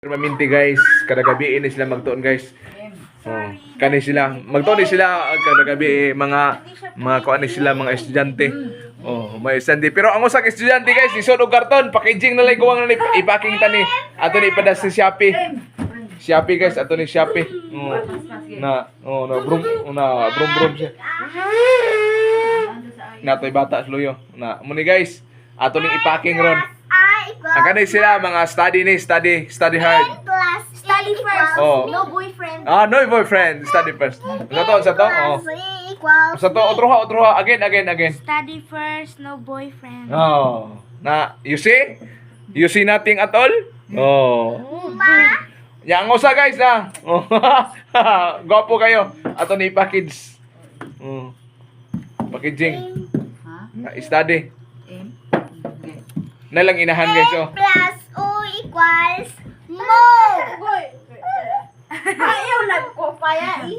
Maminti guys, kada gabi ini sila magtuon guys. Oh, kani sila magtuon sila kada gabi mga kuan sila mga estudyante. Oh, may estudyante pero ang usang estudyante guys, isod og karton, packaging na lang kuwang na i-packing tani. Ato ni ipada sa Shopee. Shopee guys, ato ni Shopee. Na brum siya. Na toy bata sluyo. Na mo ni guys, ato ni i-packing ron. Ang kanay sila mga study hard. Study first. Oh. No boyfriend. No boyfriend, study first. Sa to. Oh. Sa to, otro ha. Again. Study first, no boyfriend. Oh. You see? You see nothing at all? Oh. Yang usa guys na. Oh. Gwapo kayo. Ato ni package. Packaging. Na study. Na lang inahan guys oh. Plus O equals mo. Boy. Ayaw nagkopaya.